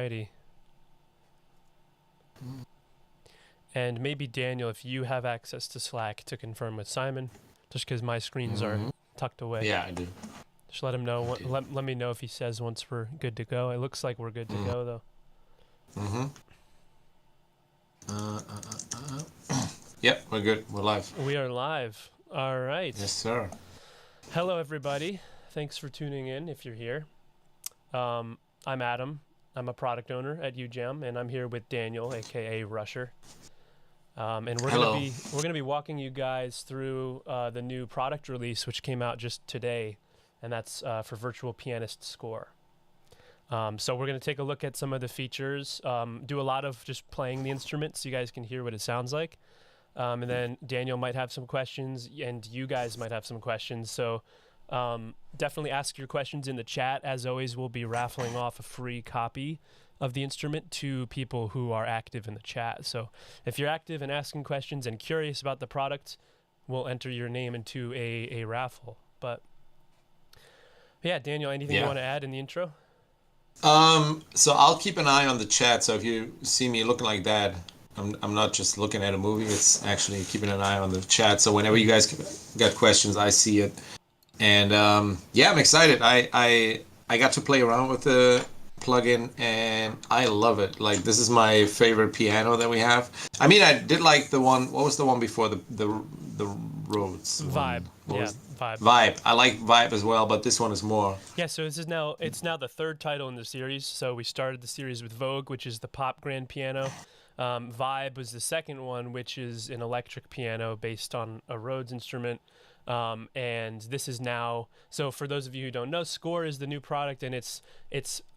Alrighty. And maybe Daniel, if you have access to Slack to confirm with Simon, just because my screens are tucked away. Yeah, I do. Just let him know. Let me know if he says once we're good to go. It looks like we're good to go, though. Yep, we're good. We're live. We are live. All right. Yes, sir. Hello, everybody. Thanks for tuning in if you're here. I'm Adam. I'm a product owner at UJAM, and I'm here with Daniel, aka Rusher. And we're gonna be walking you guys through the new product release, which came out just today, and that's for Virtual Pianist SCORE. So we're gonna take a look at some of the features, do a lot of just playing the instrument so you guys can hear what it sounds like, and then Daniel might have some questions, and you guys might have some questions. So definitely ask your questions in the chat. As always, we'll be raffling off a free copy of the instrument to people who are active in the chat. So if you're active and asking questions and curious about the product, we'll enter your name into a raffle. But yeah, Daniel, anything you want to add in the intro? So I'll keep an eye on the chat. So if you see me looking like that, I'm not just looking at a movie. It's actually keeping an eye on the chat. So whenever you guys got questions, I see it. And yeah, I'm excited. I got to play around with the plugin, and I love it. Like, this is my favorite piano that we have. I mean, I did like the one. What was the one before the Rhodes? Vibe. Vibe. Vibe. I like Vibe as well, but this one is more. Yeah. So it's now the third title in the series. So we started the series with Vogue, which is the pop grand piano. Vibe was the second one, which is an electric piano based on a Rhodes instrument. And this is now, so for those of you who don't know, SCORE is the new product, and it's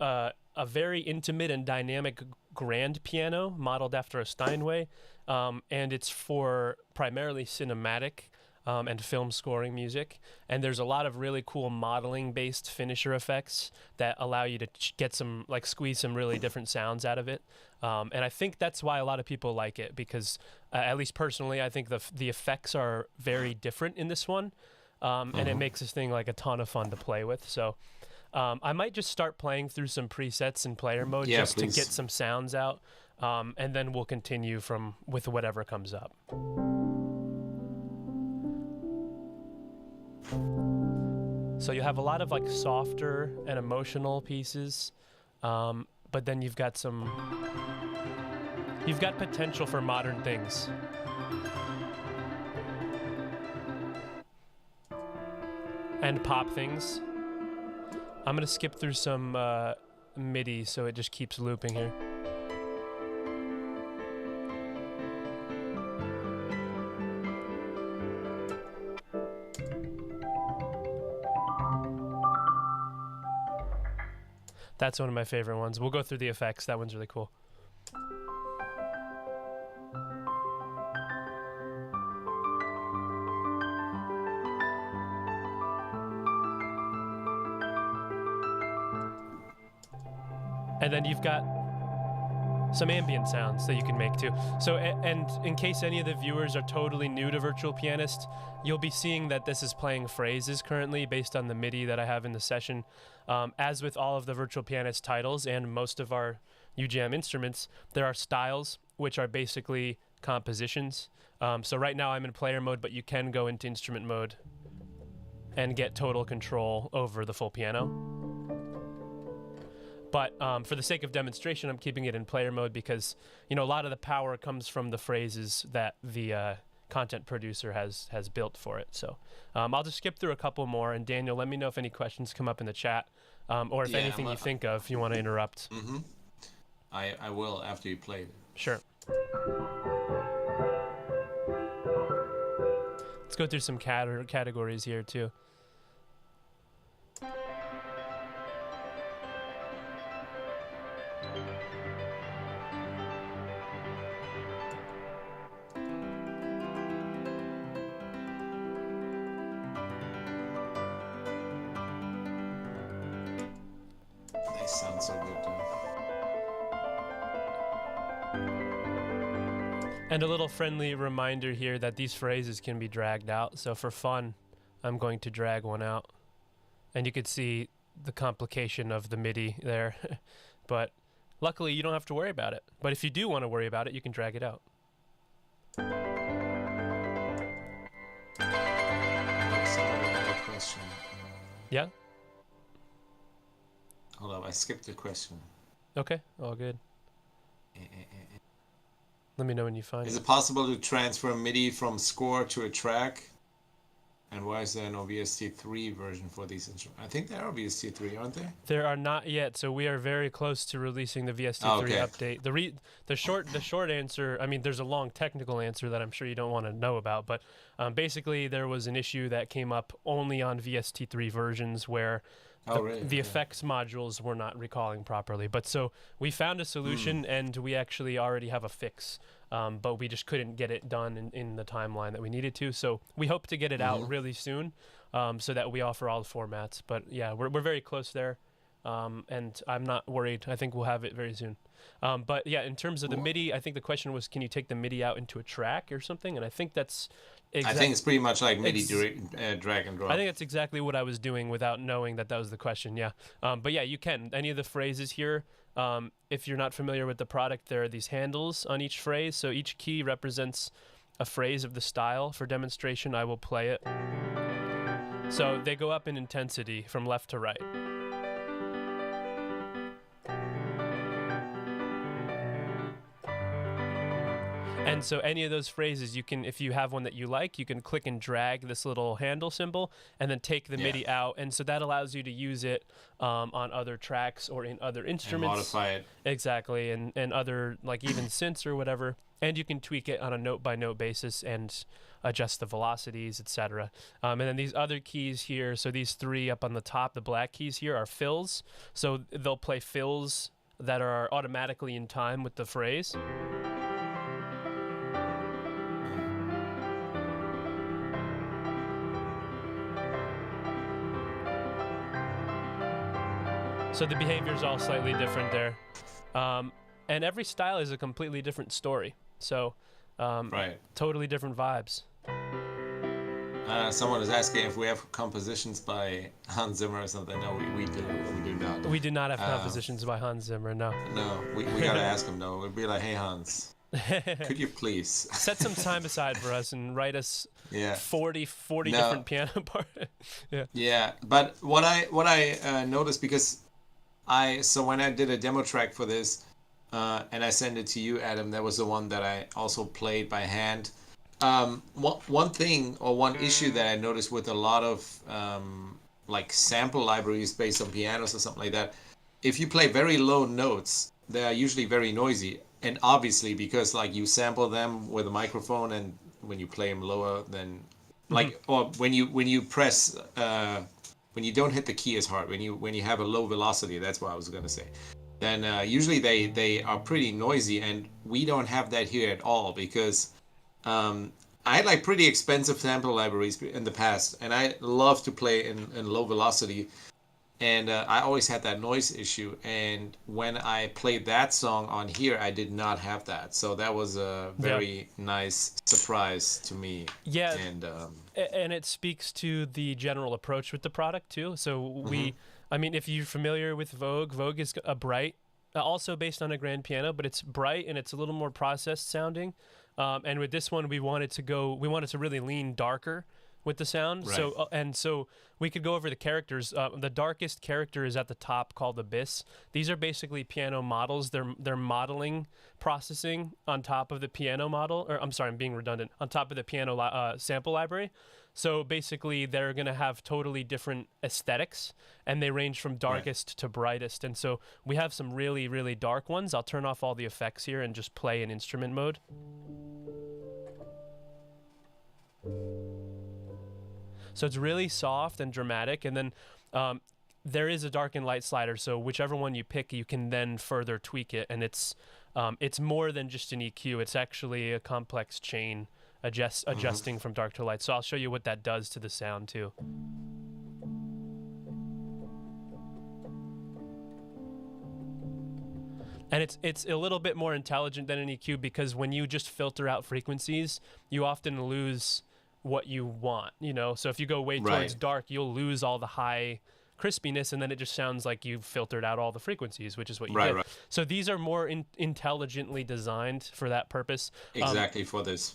a very intimate and dynamic grand piano modeled after a Steinway, and it's for primarily cinematic and film scoring music. And there's a lot of really cool modeling based finisher effects that allow you to get some, like, squeeze some really different sounds out of it. And I think that's why a lot of people like it, because at least personally, I think the effects are very different in this one, and it makes this thing like a ton of fun to play with. So I might just start playing through some presets in player mode to get some sounds out, and then we'll continue with whatever comes up. So you have a lot of like softer and emotional pieces, but then you've got potential for modern things. And pop things. I'm gonna skip through some MIDI so it just keeps looping here. That's one of my favorite ones. We'll go through the effects. That one's really cool. And then you've got some ambient sounds that you can make too. So, and in case any of the viewers are totally new to Virtual Pianist, you'll be seeing that this is playing phrases currently based on the MIDI that I have in the session. As with all of the Virtual Pianist titles and most of our UJAM instruments, there are styles, which are basically compositions. So right now I'm in player mode, but you can go into instrument mode and get total control over the full piano. But for the sake of demonstration, I'm keeping it in player mode because, you know, a lot of the power comes from the phrases that the content producer has built for it. So I'll just skip through a couple more. And Daniel, let me know if any questions come up in the chat, or if anything you think of you want to interrupt. I will after you play it. Sure. Let's go through some categories here too. Sounds so good, too. And a little friendly reminder here that these phrases can be dragged out. So for fun, I'm going to drag one out. And you could see the complication of the MIDI there. But Luckily, you don't have to worry about it. But if you do want to worry about it, you can drag it out. Question. Yeah? Hold up, I skipped the question. Okay, all good. Let me know when you find it. Is it possible to transfer MIDI from SCORE to a track? And why is there no VST3 version for these instruments? I think there are VST3, aren't there? There are not yet, so we are very close to releasing the VST3 update. The short answer, I mean, there's a long technical answer that I'm sure you don't want to know about, but basically there was an issue that came up only on VST3 versions where the effects modules were not recalling properly. But so we found a solution, and we actually already have a fix, but we just couldn't get it done in the timeline that we needed to. So we hope to get it out really soon, so that we offer all the formats. But yeah, we're very close there, and I'm not worried. I think we'll have it very soon. But yeah, in terms of the MIDI, I think the question was, can you take the MIDI out into a track or something? And I think that's I think it's pretty much like MIDI drag and drop. I think that's exactly what I was doing without knowing that was the question, yeah. But yeah, you can. Any of the phrases here, if you're not familiar with the product, there are these handles on each phrase. So each key represents a phrase of the style. For demonstration, I will play it. So they go up in intensity from left to right. And so any of those phrases, you can, if you have one that you like, you can click and drag this little handle symbol and then take the MIDI out. And so that allows you to use it on other tracks or in other instruments. And modify it. Exactly. And other, like even synths or whatever. And you can tweak it on a note-by-note basis and adjust the velocities, etc. And then these other keys here, so these three up on the top, the black keys here are fills. So they'll play fills that are automatically in time with the phrase. So the behavior is all slightly different there. And every style is a completely different story. So totally different vibes. Someone is asking if we have compositions by Hans Zimmer or something. No, we do not. We do not have compositions by Hans Zimmer, no. No, we got to ask him, though. We'd be like, hey, Hans, could you please set some time aside for us and write us 40 no. different piano parts? Yeah, but what I noticed, because so when I did a demo track for this, and I sent it to you, Adam, that was the one that I also played by hand. One thing or one issue that I noticed with a lot of like sample libraries based on pianos or something like that, if you play very low notes, they are usually very noisy. And obviously, because like you sample them with a microphone, and when you play them lower, then like or when you press when you don't hit the key as hard, when you have a low velocity, that's what I was gonna say, then usually they are pretty noisy, and we don't have that here at all, because I had like pretty expensive sample libraries in the past, and I love to play in low velocity, and I always had that noise issue. And when I played that song on here, I did not have that, so that was a very nice surprise to me. Yeah, and it speaks to the general approach with the product too. So I mean, if you're familiar with Vogue is a bright, also based on a grand piano, but it's bright and it's a little more processed sounding. And with this one, we wanted to really lean darker with the sound. Right. So we could go over the characters. The darkest character is at the top, called Abyss. These are basically piano models. They're modeling processing on top of the piano model, or I'm sorry, I'm being redundant, on top of the piano sample library. So basically, they're going to have totally different aesthetics, and they range from darkest to brightest. And so we have some really, really dark ones. I'll turn off all the effects here and just play in instrument mode. So it's really soft and dramatic. And then there is a dark and light slider. So whichever one you pick, you can then further tweak it. And it's more than just an EQ. It's actually a complex chain adjusting from dark to light. So I'll show you what that does to the sound too. And it's a little bit more intelligent than an EQ, because when you just filter out frequencies, you often lose what you want, you know? So if you go way towards dark, you'll lose all the high crispiness, and then it just sounds like you've filtered out all the frequencies, which is what you Right, did. right. So these are more intelligently designed for that purpose. Exactly for this.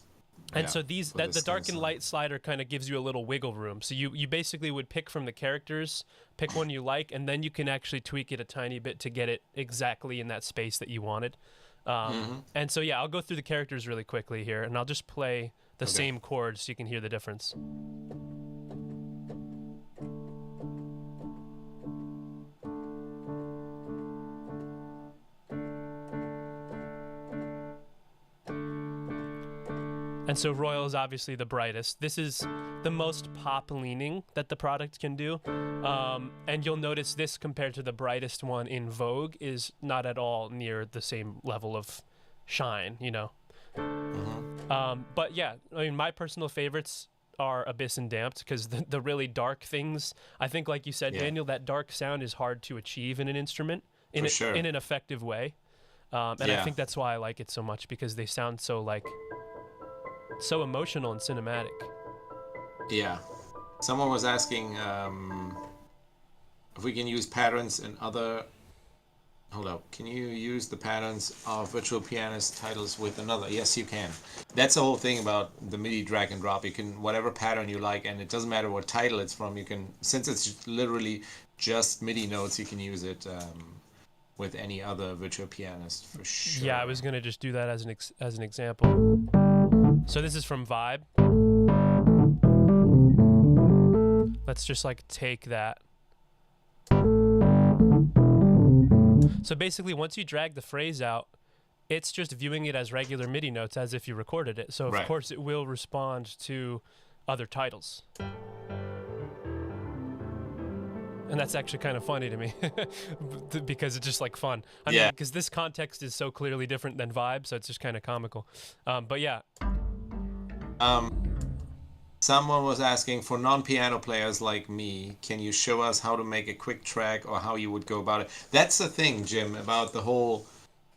And Yeah, so these for that the this dark and thing, light slider kind of gives you a little wiggle room. So you basically would pick from the characters, pick one you like, and then you can actually tweak it a tiny bit to get it exactly in that space that you wanted. And so yeah, I'll go through the characters really quickly here, and I'll just play the same chords so you can hear the difference. And so Royal is obviously the brightest. This is the most pop leaning that the product can do. And you'll notice this compared to the brightest one in Vogue is not at all near the same level of shine, you know. But yeah, I mean, my personal favorites are Abyss and Damped, because the really dark things, I think, like you said, Daniel, that dark sound is hard to achieve in an instrument in an effective way. And I think that's why I like it so much, because they sound so emotional and cinematic. Yeah. Someone was asking if we can use patterns in other... Hold up. Can you use the patterns of Virtual Pianist titles with another? Yes, you can. That's the whole thing about the MIDI drag and drop. You can, whatever pattern you like, and it doesn't matter what title it's from, you can, since it's literally just MIDI notes, you can use it with any other Virtual Pianist for sure. Yeah, I was going to just do that as an example. So this is from Vibe. Let's just take that. So basically, once you drag the phrase out, it's just viewing it as regular MIDI notes as if you recorded it. So of course it will respond to other titles. And that's actually kind of funny to me because it's just fun. I mean, because this context is so clearly different than Vibe, so it's just kind of comical. But yeah. Someone was asking, for non-piano players like me, can you show us how to make a quick track or how you would go about it? That's the thing, Jim, about the whole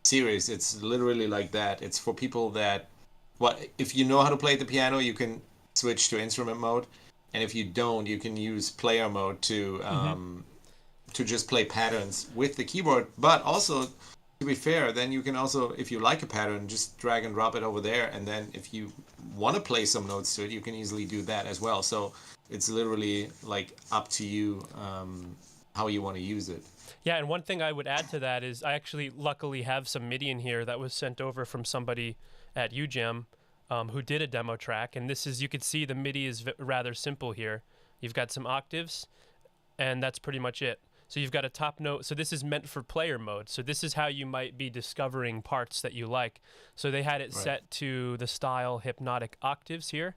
series. It's literally like that. It's for people that, if you know how to play the piano, you can switch to instrument mode. And if you don't, you can use player mode to just play patterns with the keyboard. But also, to be fair, then you can also, if you like a pattern, just drag and drop it over there. And then if you want to play some notes to it, you can easily do that as well. So it's literally up to you how you want to use it. Yeah, and one thing I would add to that is I actually luckily have some MIDI in here that was sent over from somebody at UJAM who did a demo track. And this is, you can see the MIDI is rather simple here. You've got some octaves, and that's pretty much it. So you've got a top note. So this is meant for player mode. So this is how you might be discovering parts that you like. So they had it set to the style hypnotic octaves here.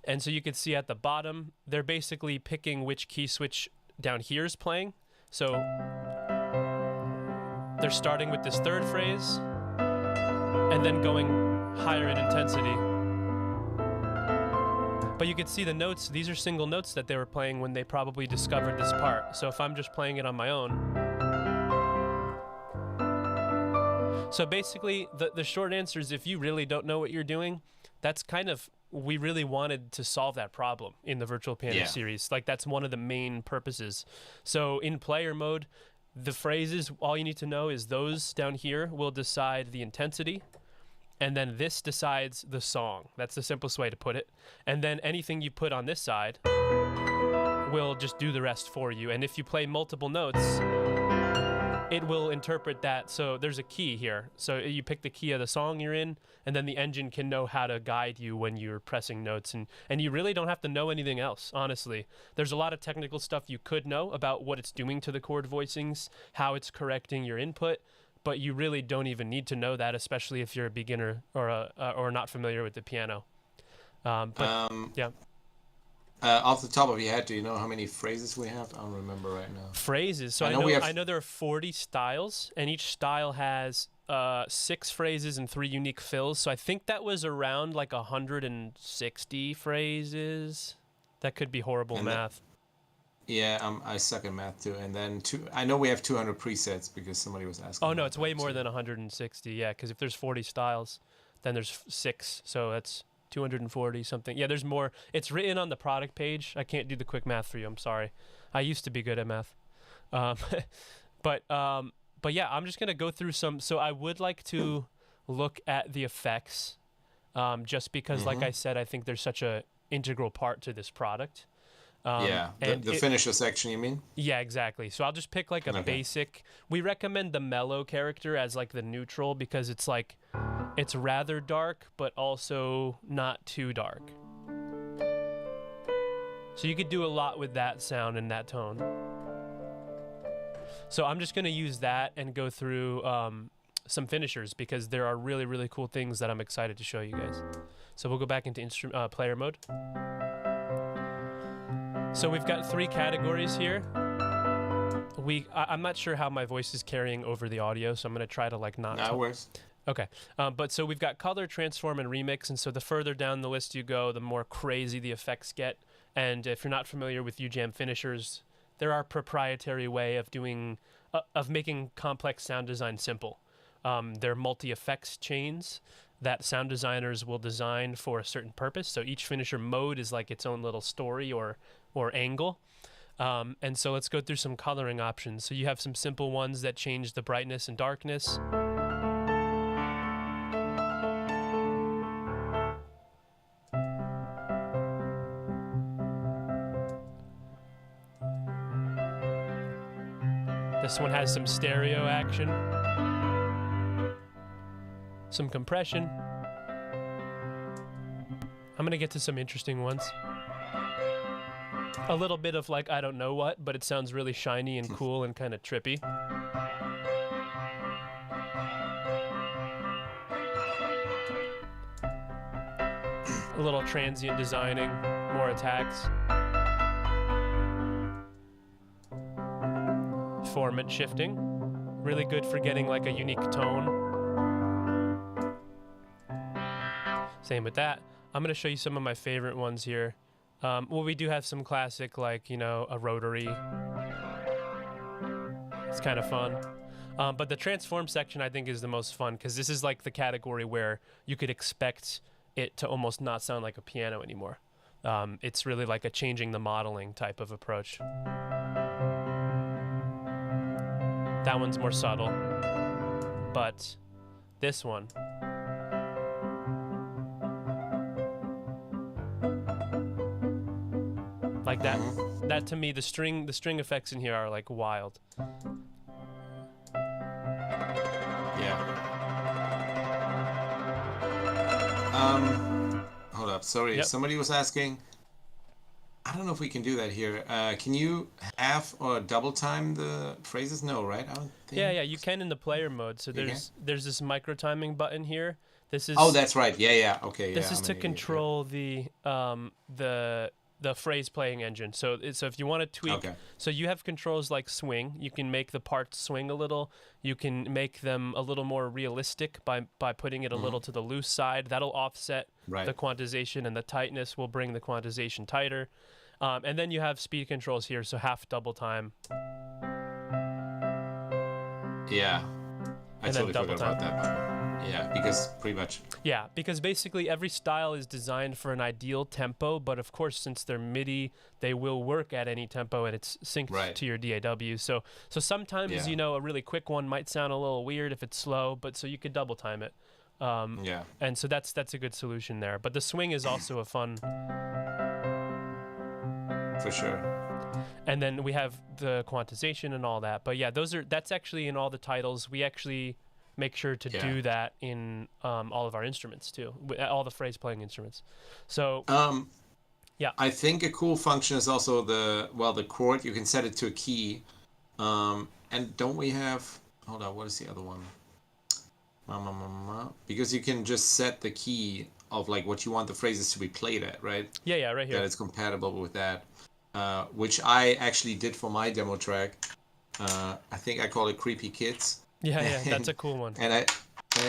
And so you can see at the bottom, they're basically picking which key switch down here is playing. So they're starting with this third phrase and then going higher in intensity. But you can see the notes, these are single notes that they were playing when they probably discovered this part. So if I'm just playing it on my own. So basically, the short answer is if you really don't know what you're doing, that's we really wanted to solve that problem in the Virtual Pianist series. That's one of the main purposes. So in player mode, the phrases, all you need to know is those down here will decide the intensity. And then this decides the song. That's the simplest way to put it. And then anything you put on this side will just do the rest for you. And if you play multiple notes, it will interpret that. So there's a key here. So you pick the key of the song you're in, and then the engine can know how to guide you when you're pressing notes. And you really don't have to know anything else, honestly. There's a lot of technical stuff you could know about what it's doing to the chord voicings, how it's correcting your input. But you really don't even need to know that, especially if you're a beginner or not familiar with the piano. Yeah. Off the top of your head, do you know how many phrases we have? I don't remember right now. Phrases. So I know there are 40 styles, and each style has 6 phrases and 3 unique fills. So I think that was around 160 phrases. That could be horrible math. I suck at math too. And then I know we have 200 presets because somebody was asking. Oh no, it's way more than 160. Yeah, because if there's 40 styles, then there's 6. So that's 240 something. Yeah, there's more. It's written on the product page. I can't do the quick math for you. I'm sorry. I used to be good at math. Um, but yeah, I'm just gonna go through some. So I would like to look at the effects, just because, like I said, I think there's such a integral part to this product. Yeah, the finisher section, you mean? Yeah, exactly. So I'll just pick like a basic. We recommend the mellow character as like the neutral because it's like it's rather dark but also not too dark. So you could do a lot with that sound and that tone. So I'm just going to use that and go through some finishers because there are really, really cool things that I'm excited to show you guys. So we'll go back into player mode. So we've got 3 categories here. I'm not sure how my voice is carrying over the audio, so I'm going to try to like not... That works. Okay, but so we've got color, transform, and remix, and so the further down the list you go, the more crazy the effects get. And if you're not familiar with UJAM finishers, there are proprietary way of doing of making complex sound design simple. They're multi-effects chains that sound designers will design for a certain purpose. So each finisher mode is like its own little story or angle. And so let's go through some coloring options. So you have some simple ones that change the brightness and darkness. This one has some stereo action, some compression. I'm gonna get to some interesting ones. A little bit of like, I don't know what, but it sounds really shiny and cool and kind of trippy. A little transient designing, more attacks. Formant shifting, really good for getting like a unique tone. Same with that. I'm gonna show you some of my favorite ones here. Well, we do have some classic, like, you know, a rotary. It's kind of fun. But the transform section I think is the most fun because this is like the category where you could expect it to almost not sound like a piano anymore. It's really like a changing the modeling type of approach. That one's more subtle, but this one, like that to me, the string effects in here are like wild. Yeah. Hold up, sorry. Yep. Somebody was asking. I don't know if we can do that here. Can you half or double time the phrases? No, right? I don't think. Yeah, you can in the player mode. So there's this micro timing button here. This is. Oh, that's right. Yeah. Okay. This is to control the phrase playing engine. So if you want to tweak, so you have controls like swing. You can make the parts swing a little. You can make them a little more realistic by putting it a little to the loose side. That'll offset the quantization, and the tightness will bring the quantization tighter. And then you have speed controls here, so half double time. Yeah, I totally forgot about that one. Yeah, because pretty much. Yeah, because basically every style is designed for an ideal tempo, but of course, since they're MIDI, they will work at any tempo, and it's synced to your DAW. So sometimes, you know, a really quick one might sound a little weird if it's slow, but so you could double time it. And so that's a good solution there. But the swing is also a fun. For sure. And then we have the quantization and all that. But yeah, that's actually in all the titles. We actually make sure to do that in all of our instruments too, all the phrase playing instruments. So yeah, I think a cool function is also the chord. You can set it to a key, and don't we have? Hold on, what is the other one? Because you can just set the key of like what you want the phrases to be played at, right? Yeah, right here. That it's compatible with that, which I actually did for my demo track. I think I call it Creepy Kids. Yeah, that's a cool one. And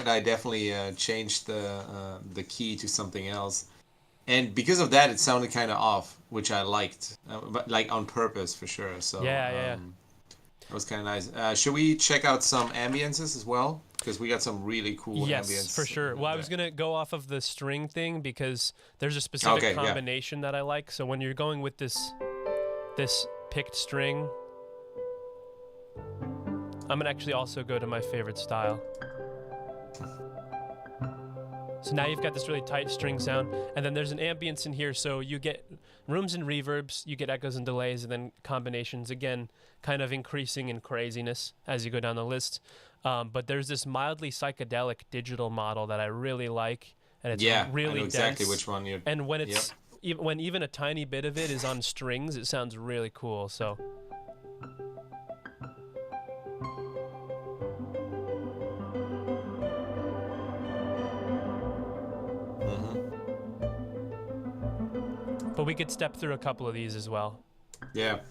I definitely changed the key to something else, and because of that, it sounded kind of off, which I liked, but like on purpose for sure. So yeah. That was kind of nice. Should we check out some ambiences as well? Because we got some really cool ambience. Yes, for sure. Well, I was gonna go off of the string thing because there's a specific combination that I like. So when you're going with this picked string, I'm gonna actually also go to my favorite style. So now you've got this really tight string sound, and then there's an ambience in here, so you get rooms and reverbs, you get echoes and delays, and then combinations, again, kind of increasing in craziness as you go down the list. But there's this mildly psychedelic digital model that I really like, and it's really I know exactly dense. which one you're. And when it's when even a tiny bit of it is on strings, it sounds really cool. So. But we could step through a couple of these as well. Yeah.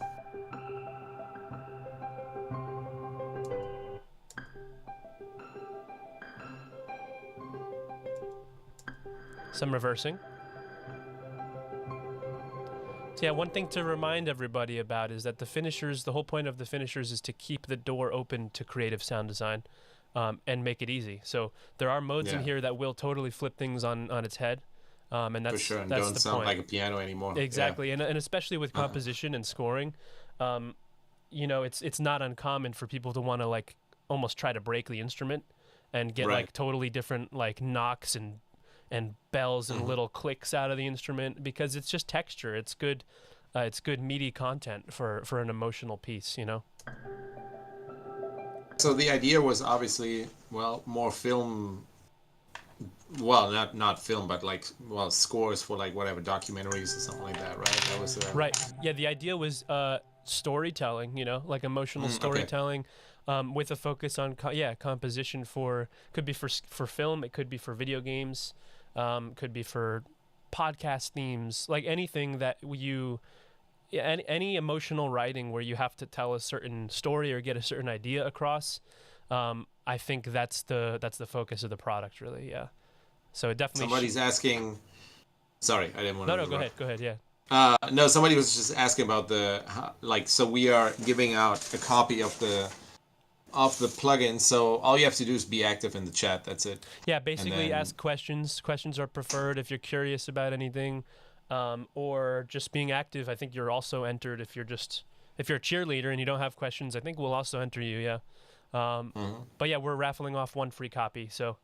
Some reversing. So yeah, one thing to remind everybody about is that the finishers, the whole point of the finishers is to keep the door open to creative sound design and make it easy. So there are modes in here that will totally flip things on its head. And that's, for sure, and that's don't the sound point. like a piano anymore. Exactly, and especially with composition and scoring, you know, it's not uncommon for people to want to like almost try to break the instrument and get like totally different like knocks and bells and little clicks out of the instrument because it's just texture. It's good meaty content for an emotional piece, you know. So the idea was obviously more film. Well, not film, but like scores for like whatever documentaries or something like that, right? That was right. Yeah, the idea was storytelling, you know, like emotional storytelling, with a focus on composition could be for film, it could be for video games, could be for podcast themes, like anything that any emotional writing where you have to tell a certain story or get a certain idea across. I think that's the focus of the product, really. Yeah. So it definitely. Somebody's asking. Sorry, I didn't want to. No, go ahead. Yeah. No, somebody was just asking about so we are giving out a copy of the plugin. So all you have to do is be active in the chat. That's it. Yeah, basically ask questions. Questions are preferred if you're curious about anything, or just being active. I think you're also entered if you're a cheerleader and you don't have questions. I think we'll also enter you. Yeah. But yeah, we're raffling off one free copy. So,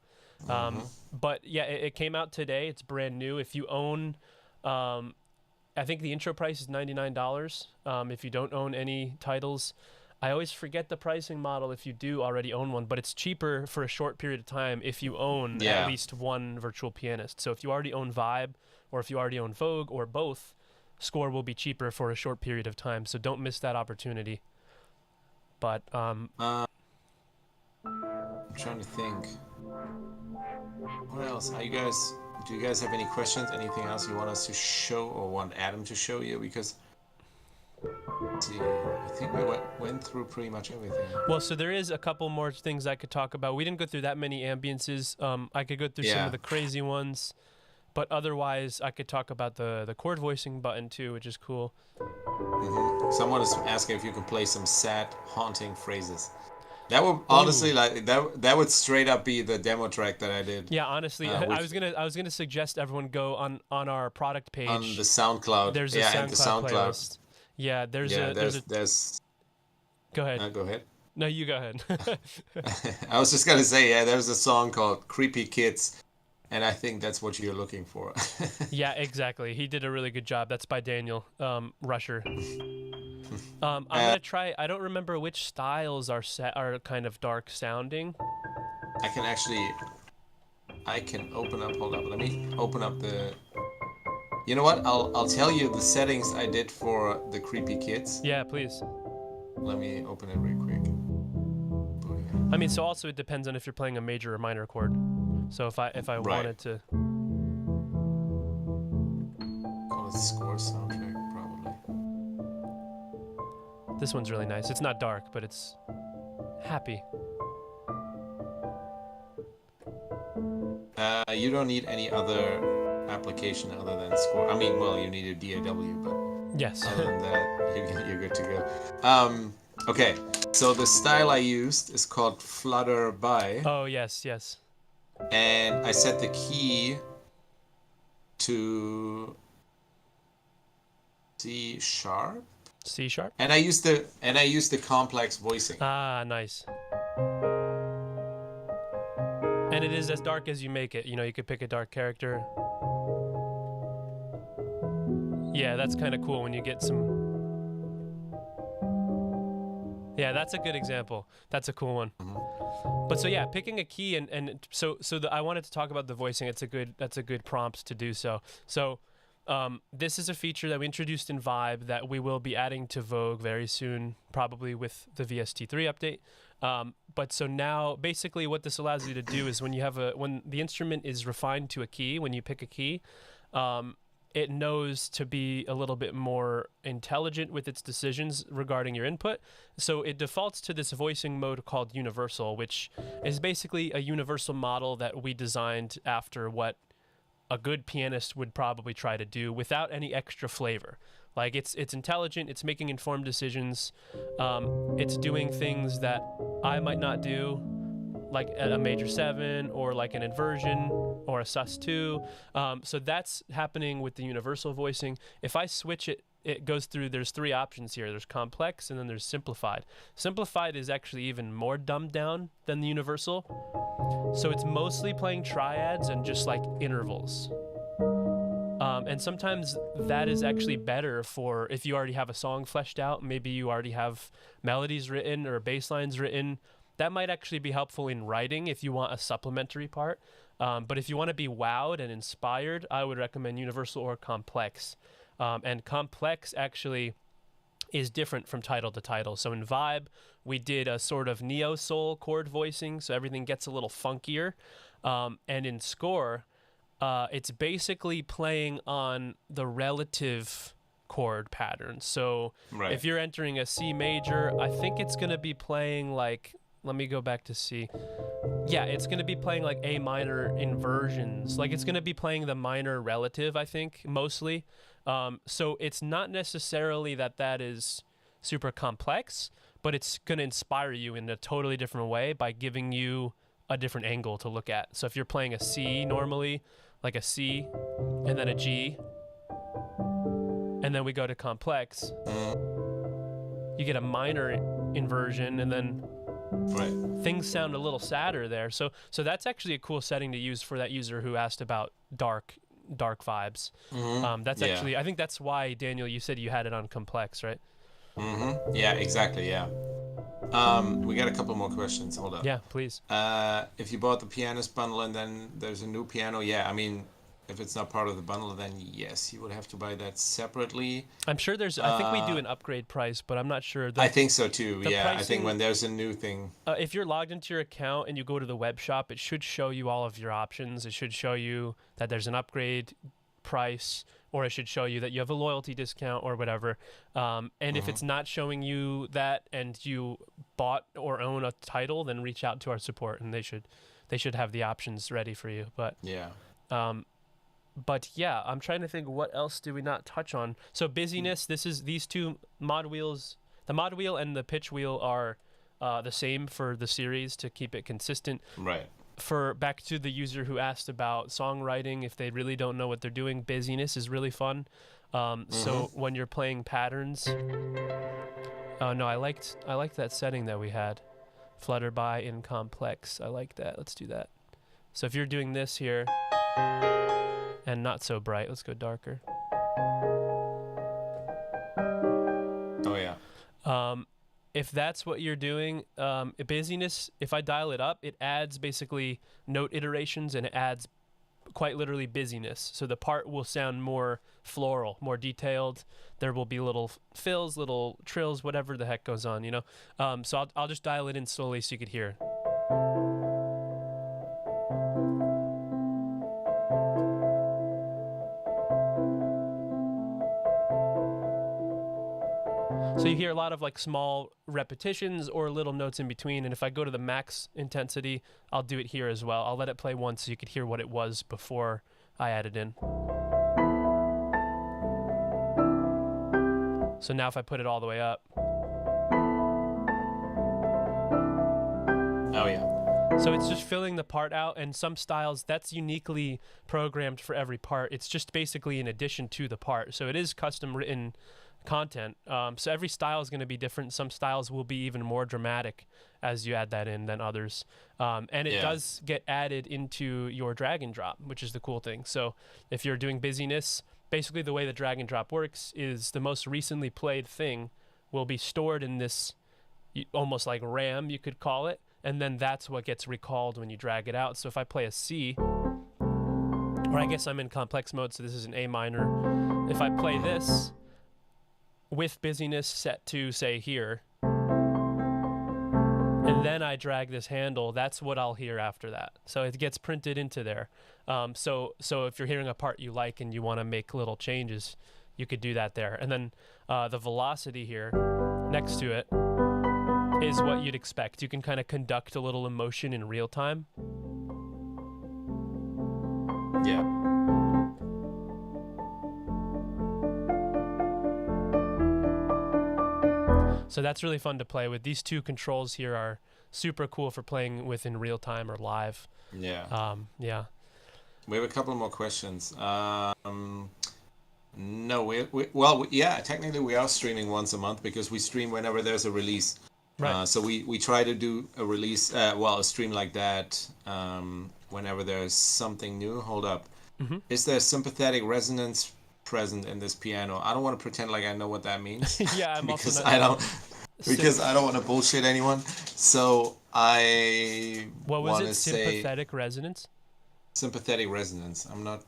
but yeah, it came out today. It's brand new. If you own, I think the intro price is $99. If you don't own any titles, I always forget the pricing model if you do already own one, but it's cheaper for a short period of time if you own at least one virtual pianist. So if you already own Vibe, or if you already own Vogue, or both, Score will be cheaper for a short period of time. So don't miss that opportunity. But I'm trying to think. What else? Do you guys have any questions? Anything else you want us to show or want Adam to show you? Because I think we went through pretty much everything. Well, so there is a couple more things I could talk about. We didn't go through that many ambiances. I could go through some of the crazy ones, but otherwise I could talk about the chord voicing button too, which is cool. Someone is asking if you can play some sad, haunting phrases. That would honestly that would straight up be the demo track that I did. Yeah, honestly, I was gonna suggest everyone go on our product page on the SoundCloud. There's a SoundCloud playlist. Yeah, there's. Go ahead. Go ahead. No, you go ahead. I was just gonna say, there's a song called "Creepy Kids," and I think that's what you're looking for. Yeah, exactly. He did a really good job. That's by Daniel Rusher. I'm gonna try. I don't remember which styles are kind of dark sounding. I can open up. Hold up. Let me open up the. You know what? I'll tell you the settings I did for the Creepy Kids. Yeah, please. Let me open it real quick. I mean, so also it depends on if you're playing a major or minor chord. So if I wanted to. Call it Score soundtrack, probably. This one's really nice. It's not dark, but it's happy. You don't need any other application other than Score. I mean, well, you need a DAW, but yes. Other than that, you're good to go. Okay, so the style I used is called Flutter By. Oh, yes. And I set the key to C sharp. C sharp. And I use the complex voicing. Ah, nice. And it is as dark as you make it. You know, you could pick a dark character. Yeah, that's kind of cool when you get some... Yeah, that's a good example. That's a cool one. But so yeah, picking a key and I wanted to talk about the voicing. That's a good prompt to do so. So this is a feature that we introduced in Vibe that we will be adding to Vogue very soon, probably with the VST3 update. But so now basically what this allows you to do is when the instrument is refined to a key, when you pick a key, it knows to be a little bit more intelligent with its decisions regarding your input. So it defaults to this voicing mode called universal, which is basically a universal model that we designed after what a good pianist would probably try to do without any extra flavor. Like it's intelligent, it's making informed decisions, it's doing things that I might not do, like a major 7 or like an inversion or a sus2. So that's happening with the universal voicing. If I switch it, it goes through, there's 3 options here. There's complex and then there's simplified. Simplified is actually even more dumbed down than the universal. So it's mostly playing triads and just like intervals. And sometimes that is actually better for if you already have a song fleshed out, maybe you already have melodies written or bass lines written. That might actually be helpful in writing if you want a supplementary part. But if you want to be wowed and inspired, I would recommend universal or complex. And complex actually is different from title to title. So in Vibe, we did a sort of neo-soul chord voicing, so everything gets a little funkier. And in Score, it's basically playing on the relative chord pattern. So if you're entering a C major, I think it's going to be playing like... Let me go back to C. Yeah, it's going to be playing like A minor inversions. Like it's going to be playing the minor relative, I think, mostly. So it's not necessarily that is super complex, but it's going to inspire you in a totally different way by giving you a different angle to look at. So if you're playing a C normally, like a C, and then a G, and then we go to complex, you get a minor inversion, and then... Right. Things sound a little sadder there. So that's actually a cool setting to use for that user who asked about dark vibes. That's actually, I think that's why, Daniel, you said you had it on complex, right? Yeah, exactly, yeah. We got a couple more questions. Hold up. Yeah, please. If you bought the pianist bundle and then there's a new piano, yeah, I mean, if it's not part of the bundle, then yes, you would have to buy that separately. I'm sure I think we do an upgrade price, but I'm not sure. I think so too, yeah. Pricing, I think when there's a new thing. If you're logged into your account and you go to the web shop, it should show you all of your options. It should show you that there's an upgrade price, or it should show you that you have a loyalty discount or whatever. And if it's not showing you that and you bought or own a title, then reach out to our support and they should have the options ready for you. But yeah. But yeah, I'm trying to think what else do we not touch on. So busyness, these 2 mod wheels, the mod wheel and the pitch wheel are the same for the series to keep it consistent. Right. For back to the user who asked about songwriting, if they really don't know what they're doing, busyness is really fun. So when you're playing patterns, oh no, I liked that setting that we had, flutter by in complex. I like that. Let's do that. So if you're doing this here. And not so bright. Let's go darker. Oh, yeah. If that's what you're doing, busyness, if I dial it up, it adds basically note iterations and it adds quite literally busyness. So the part will sound more floral, more detailed. There will be little fills, little trills, whatever the heck goes on, you know? So I'll just dial it in slowly so you could hear. So you hear a lot of like small repetitions or little notes in between. And if I go to the max intensity, I'll do it here as well. I'll let it play once so you could hear what it was before I added in. So now if I put it all the way up. Oh, yeah. So it's just filling the part out, and some styles, that's uniquely programmed for every part. It's just basically an addition to the part. So it is custom written content. So every style is going to be different. Some styles will be even more dramatic as you add that in than others. And it does get added into your drag and drop, which is the cool thing. So if you're doing busyness, basically the way the drag and drop works is the most recently played thing will be stored in this almost like RAM, you could call it. And then that's what gets recalled when you drag it out. So if I play a C, or I guess I'm in complex mode, so this is an A minor. If I play this with busyness set to, say, here, and then I drag this handle, that's what I'll hear after that. So it gets printed into there. So if you're hearing a part you like and you want to make little changes, you could do that there. And then the velocity here next to it is what you'd expect. You can kind of conduct a little emotion in real time. Yeah. So that's really fun to play with. These two controls here are super cool for playing with in real time or live. Yeah. Yeah. We have a couple more questions. No, technically we are streaming once a month because we stream whenever there's a release. Right. So we try to do a release, a stream like that whenever there's something new. Hold up. Mm-hmm. Is there sympathetic resonance present in this piano? I don't want to pretend like I know what that means. Yeah, I'm because also I don't want to bullshit anyone. So I what was want it? to say Sympathetic resonance? sympathetic resonance. I'm not.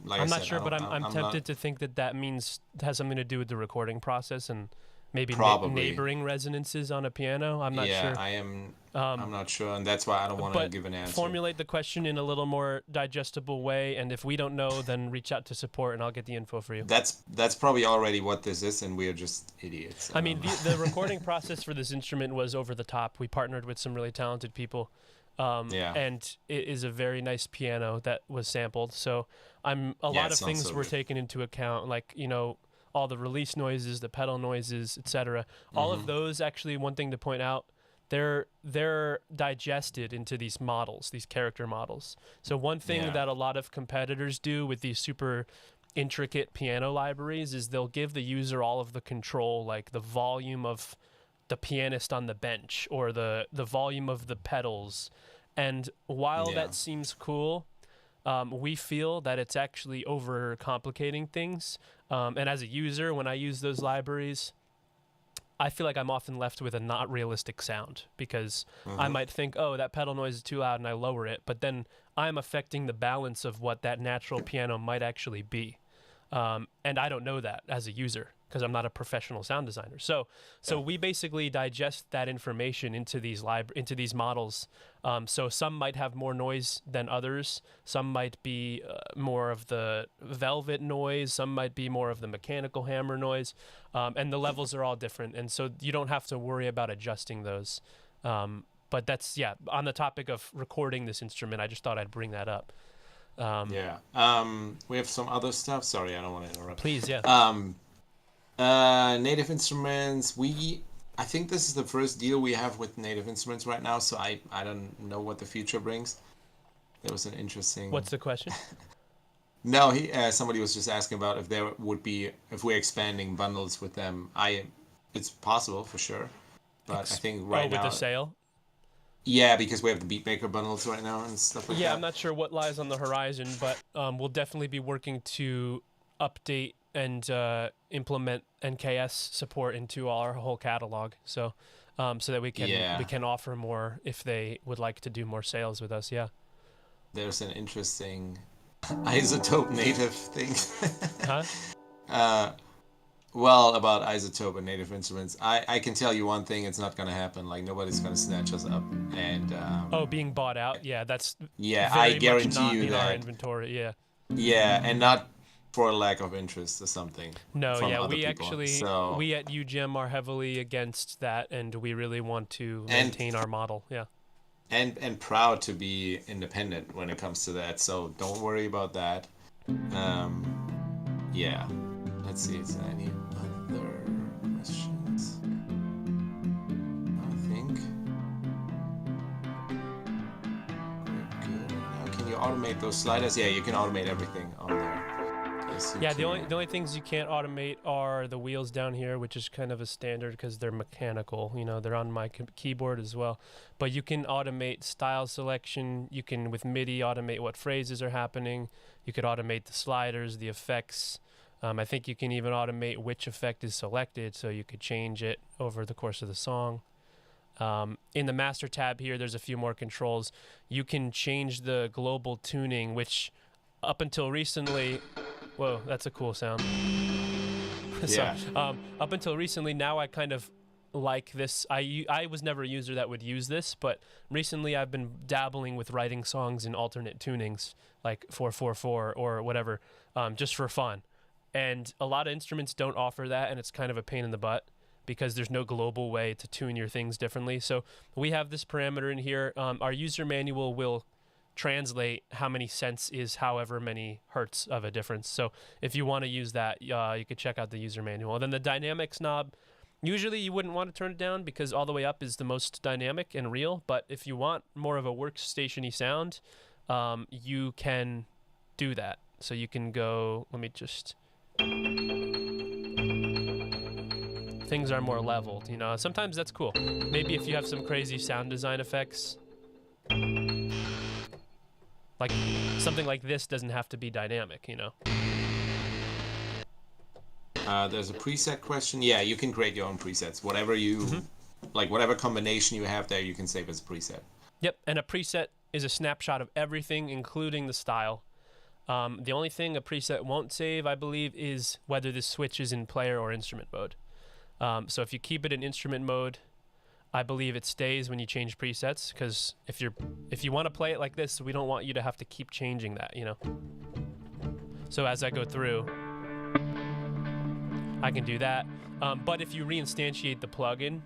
Like I'm I not said, sure, but I'm not- tempted to think that means has something to do with the recording process and maybe Probably. neighboring resonances on a piano. I'm not sure. I am. I'm not sure, and that's why I don't want to But give an answer. formulate the question in a little more digestible way, and if we don't know, then reach out to support, and I'll get the info for you. That's probably already what this is, and we are just idiots. I mean, the recording process for this instrument was over the top. We partnered with some really talented people, and it is a very nice piano that was sampled. So a lot of things were taken into account, like, you know, all the release noises, the pedal noises, etc. All of those, actually, one thing to point out, they're digested into these models, these character models. So one thing that a lot of competitors do with these super intricate piano libraries is they'll give the user all of the control, like the volume of the pianist on the bench or the volume of the pedals. And while that seems cool, we feel that it's actually overcomplicating things. And as a user, when I use those libraries, I feel like I'm often left with a not realistic sound because I might think, oh, that pedal noise is too loud, and I lower it. But then I'm affecting the balance of what that natural piano might actually be. And I don't know that as a user because I'm not a professional sound designer. So we basically digest that information into these models. So some might have more noise than others. Some might be more of the velvet noise. Some might be more of the mechanical hammer noise. And the levels are all different. And so you don't have to worry about adjusting those. But that's, on the topic of recording this instrument, I just thought I'd bring that up. We have some other stuff. Sorry, I don't want to interrupt. Please, yeah. Native Instruments. I think this is the first deal we have with Native Instruments right now, so I don't know what the future brings. There was an interesting. What's the question? No, somebody was just asking about if if we're expanding bundles with them. It's possible for sure, but I think right now. With the sale. Yeah, because we have the Beatmaker bundles right now and stuff like that. Yeah, I'm not sure what lies on the horizon, but we'll definitely be working to update and implement NKS support into our whole catalog, so that we can offer more if they would like to do more sales with us. Yeah. There's an interesting isotope native thing. Huh? Well, about isotope and Native Instruments, I can tell you one thing: it's not gonna happen. Like nobody's gonna snatch us up and. Being bought out. Yeah, that's. Yeah, very I guarantee much not you in that. our inventory. Yeah. Yeah, and not for a lack of interest or something. No, from yeah, other we people. actually we at UGM are heavily against that, and we really want to maintain our model. Yeah. And proud to be independent when it comes to that. So don't worry about that. Yeah. Let's see. Is there any other questions? I think we're good. Now, can you automate those sliders? Yeah, you can automate everything on there. guess you Yeah, can. the only things you can't automate are the wheels down here, which is kind of a standard because they're mechanical. You know, they're on my keyboard as well. But you can automate style selection. You can, with MIDI, automate what phrases are happening. You could automate the sliders, the effects. I think you can even automate which effect is selected, so you could change it over the course of the song. In the master tab here, there's a few more controls. You can change the global tuning, which up until recently, whoa, that's a cool sound. So, Yeah. up until recently, now I kind of like this. I was never a user that would use this, but recently I've been dabbling with writing songs in alternate tunings, like 4/4/4 or whatever, just for fun. And a lot of instruments don't offer that, and it's kind of a pain in the butt because there's no global way to tune your things differently. So we have this parameter in here. Our user manual will translate how many cents is however many hertz of a difference. So if you want to use that, you could check out the user manual. And then the dynamics knob, usually you wouldn't want to turn it down because all the way up is the most dynamic and real. But if you want more of a workstation-y sound, you can do that. So you can go, let me just... Things are more leveled, you know. Sometimes that's cool. Maybe if you have some crazy sound design effects, like something like this doesn't have to be dynamic, you know. There's a preset question. Yeah, you can create your own presets. Whatever you like, whatever combination you have there, you can save as a preset. Yep, and a preset is a snapshot of everything, including the style. The only thing a preset won't save, I believe, is whether the switch is in player or instrument mode. So if you keep it in instrument mode, I believe it stays when you change presets, because if you want to play it like this, we don't want you to have to keep changing that, you know. So as I go through, I can do that. But if you reinstantiate the plugin,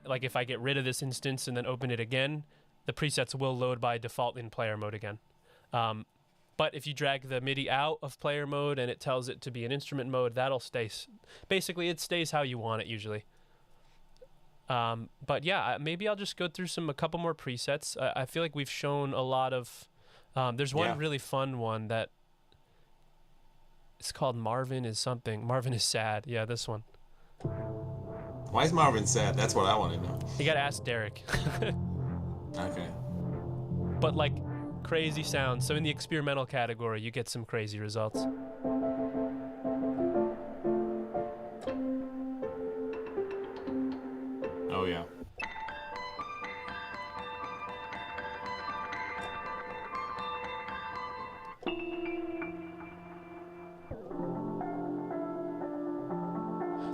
like if I get rid of this instance and then open it again, the presets will load by default in player mode again. But if you drag the MIDI out of player mode and it tells it to be in instrument mode, that'll stay. Basically, it stays how you want it usually. But yeah, maybe I'll just go through a couple more presets. I feel like we've shown a lot of... there's one really fun one that... It's called Marvin is something. Marvin is sad. Yeah, this one. Why is Marvin sad? That's what I want to know. You gotta ask Derek. Okay. But like crazy sounds. So in the experimental category, you get some crazy results. Oh yeah.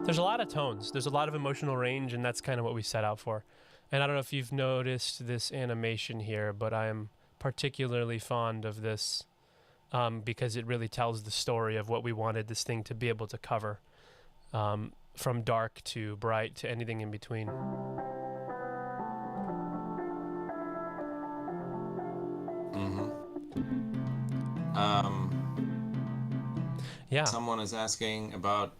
There's a lot of tones. There's a lot of emotional range, and that's kind of what we set out for. And I don't know if you've noticed this animation here, but I am particularly fond of this because it really tells the story of what we wanted this thing to be able to cover, from dark to bright to anything in between. Yeah. Someone is asking about...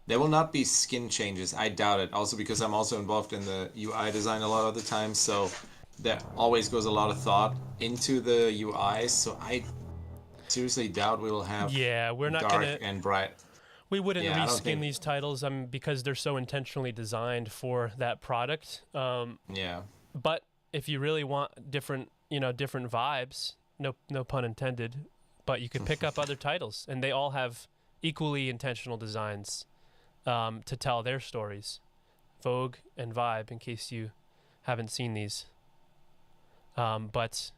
There will not be skin changes. I doubt it. Also because I'm also involved in the UI design a lot of the time, so there always goes a lot of thought into the UI. So I seriously doubt we will have we're not dark gonna, and bright. We wouldn't reskin these titles because they're so intentionally designed for that product. Yeah. But if you really want different vibes, no pun intended, but you could pick up other titles, and they all have equally intentional designs to tell their stories. Vogue and Vibe, in case you haven't seen these. But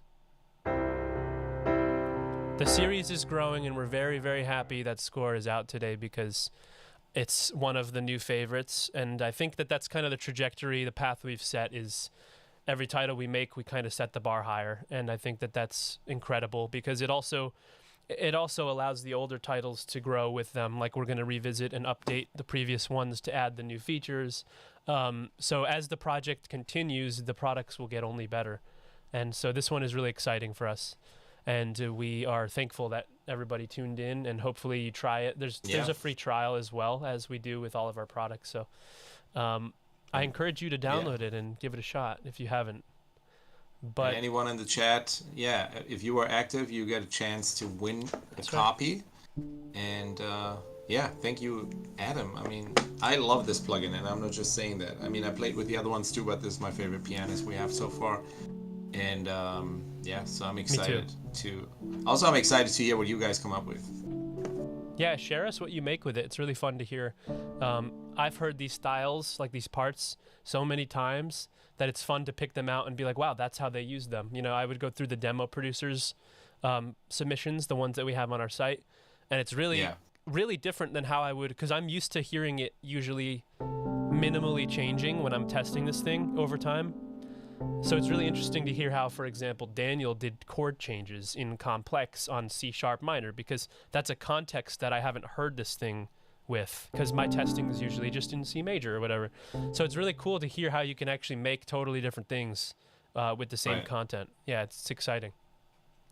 the series is growing, and we're very, very happy that Score is out today because it's one of the new favorites. And I think that's kind of the trajectory, the path we've set is every title we make, we kind of set the bar higher. And I think that's incredible because it also allows the older titles to grow with them. Like we're going to revisit and update the previous ones to add the new features. So as the project continues, the products will get only better. And so this one is really exciting for us. And we are thankful that everybody tuned in, and hopefully you try it. There's a free trial as well, as we do with all of our products. So I encourage you to download it and give it a shot if you haven't. But and anyone in the chat, if you are active, you get a chance to win a copy. And yeah, thank you, Adam. I mean, I love this plugin, and I'm not just saying that. I mean, I played with the other ones too, but this is my favorite pianist we have so far. And yeah, so I'm Me too. excited to. Also, I'm excited to hear what you guys come up with. Yeah, share us what you make with it. It's really fun to hear. I've heard these styles, like these parts, so many times that it's fun to pick them out and be like, wow, that's how they use them. You know, I would go through the demo producers submissions, the ones that we have on our site, and it's really, Yeah. really different than how I would, because I'm used to hearing it usually minimally changing when I'm testing this thing over time. So it's really interesting to hear how, for example, Daniel did chord changes in complex on C sharp minor, because that's a context that I haven't heard this thing with, because my testing is usually just in C major or whatever. So it's really cool to hear how you can actually make totally different things with the same Right. content. Yeah, it's exciting.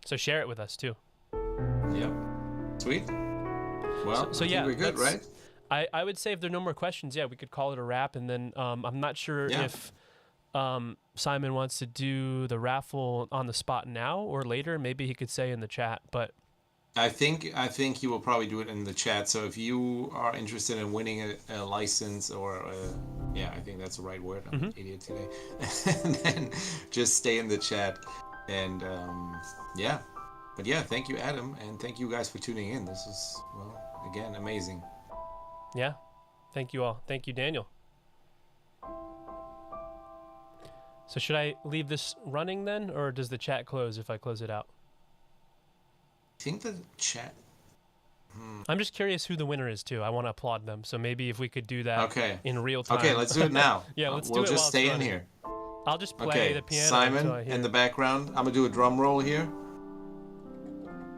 So share it with us too. Yep. Sweet. Well, So I yeah, think we're good, right? I would say if there are no more questions, yeah, we could call it a wrap. And then I'm not sure Yeah. if Simon wants to do the raffle on the spot now or later. Maybe he could say in the chat, but I think he will probably do it in the chat. So if you are interested in winning a license or yeah, I think that's the right word. I'm an idiot today. And then just stay in the chat and yeah. But yeah, thank you, Adam, and thank you guys for tuning in. This is, well, again, amazing. yeah, thank you all. Thank you, Daniel. So should I leave this running then, or does the chat close if I close it out? I think the chat. I'm just curious who the winner is too. I want to applaud them. So maybe if we could do that Okay. in real time. Okay, let's do it now. Yeah, let's we'll do it just while stay it's in running. here. I'll just play Okay, the piano Simon until I hear. in the background. I'm gonna do a drum roll here.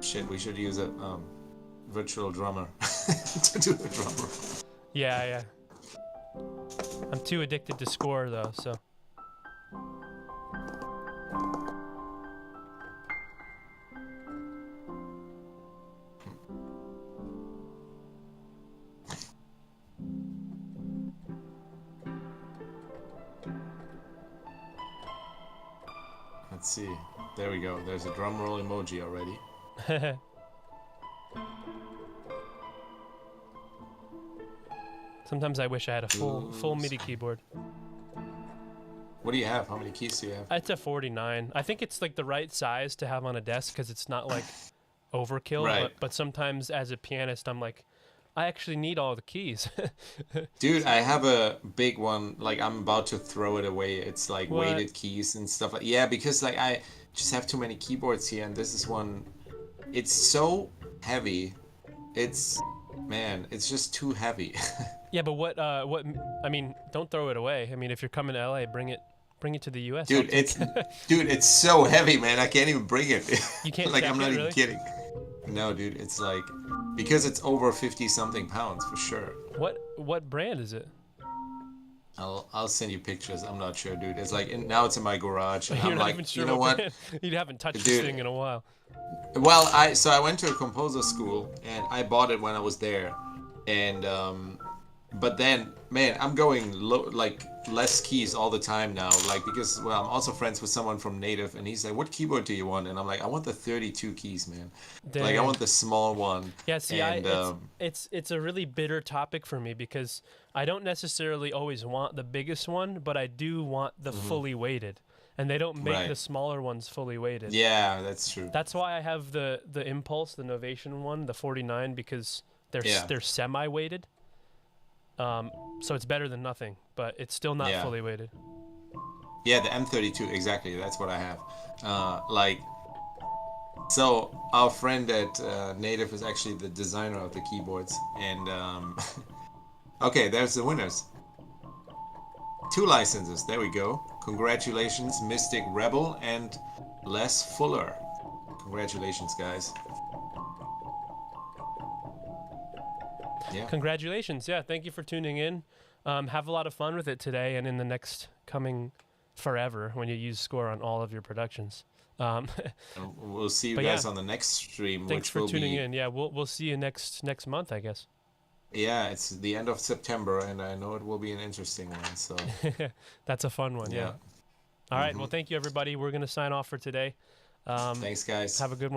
Shit, we should use a virtual drummer to do the drum roll. Yeah. I'm too addicted to score though, so. Let's see. There we go. There's a drum roll emoji already. Sometimes I wish I had a full MIDI keyboard. What do you have? How many keys do you have? It's a 49. I think it's like the right size to have on a desk because it's not like overkill. Right. But sometimes as a pianist, I'm like, I actually need all the keys. Dude, I have a big one. Like, I'm about to throw it away. It's like What? weighted keys and stuff. Yeah, because like I just have too many keyboards here, and this is one. It's so heavy. Man, it's just too heavy. Yeah, but what? I mean, don't throw it away. I mean, if you're coming to LA, bring it to the US. Dude, it's so heavy, man. I can't even bring it. You can't Like, check I'm not it, even really? kidding. No, dude, it's like because it's over 50 something pounds for sure. What brand is it? I'll send you pictures. I'm not sure, dude. It's like now it's in my garage, and You're I'm not like, even sure you know what? brand. You haven't touched Dude. this thing in a while. Well, I went to a composer school and I bought it when I was there, and but then, man, I'm going like less keys all the time now, like because well, I'm also friends with someone from Native, and he's like, "What keyboard do you want?" And I'm like, "I want the 32 keys, man. Like I Dang. want the small one." Yeah, see, And it's a really bitter topic for me because I don't necessarily always want the biggest one, but I do want the fully weighted, and they don't make Right. the smaller ones fully weighted. yeah, that's true. That's why I have the Impulse, the Novation one, the 49, because they're Yeah. they're semi-weighted. So it's better than nothing, but it's still not Yeah. fully weighted. Yeah, the M32, exactly. That's what I have. Like, so our friend at Native is actually the designer of the keyboards, and okay, there's the winners. 2 licenses. There we go. Congratulations, Mystic Rebel and Les Fuller. Congratulations, guys. Yeah. Congratulations. Yeah, thank you for tuning in. Have a lot of fun with it today and in the next coming forever when you use Score on all of your productions. And we'll see you But guys yeah. on the next stream, Thanks which for will tuning be in. Yeah, we'll see you next month, I guess. yeah, it's the end of September, and I know it will be an interesting one. So That's a fun one. Yeah. yeah. All right. Well, thank you, everybody. We're going to sign off for today. Thanks, guys. Have a good one.